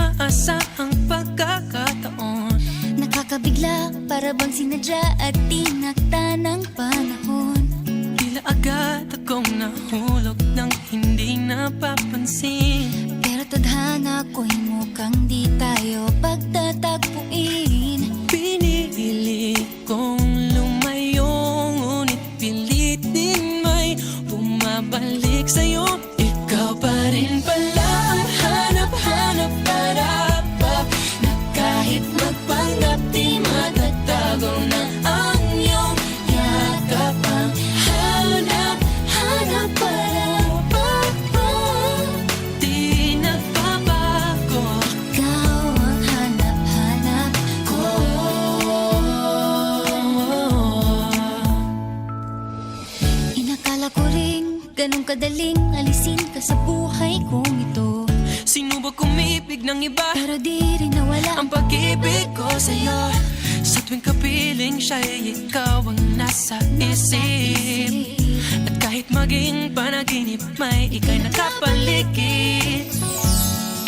inaasahang pagkakataon. Nakakabigla, para bang sinadya at tinakda ng panahon. Tila agad akong nahulog nang hindi napapansin. Pero tadhana ko'y mukhang di tayo pagtatagpuin. Pinili kong lumayo, ngunit pilit din may bumabalik sa'yo. Ikaw pa rin pala ang hanap-hanap para pa, na kahit magpanggap di matatago na ang iyong yakap. Ang hanap-hanap para pa, di nagbabago. Ikaw ang hanap-hanap ko. Inakala ko ring ganun kadaling alisin ka sa buhay kong ito. Sinubok umibig ng iba, Pero di rin nawala ang pag-ibig ko sa'yo. Sa tuwing kapiling siya'y ikaw ang nasa isip. At kahit maging panaginip, may ika'y nakapaligid.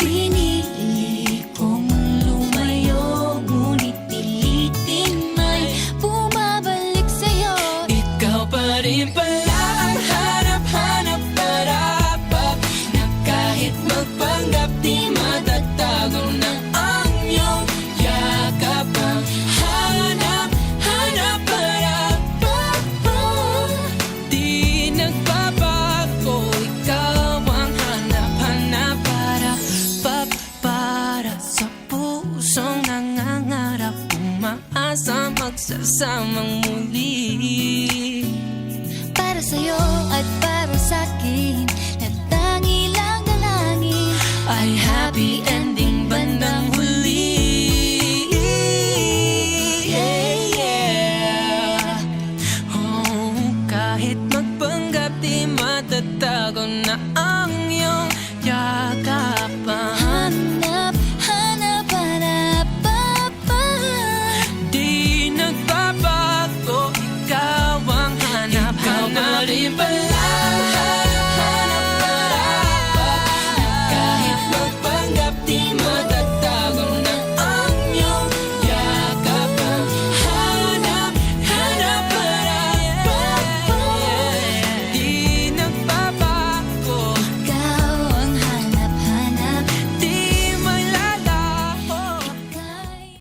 Pinili kong lumayo, ngunit pilitin may bumabalik sa'yo. Ikaw pa rin pala ang hanap-hanap para pa, na kahit magpanggap di matatago na ang iyong yakap. Ang hanap-hanap para pa, di nagbabago. Ikaw ang hanap-hanap para pa, para sa pusong nangangarap, umaasa magsasamang muli. Para sa'yo at para sa'kin, na tangi lang dalangin Ay happy ending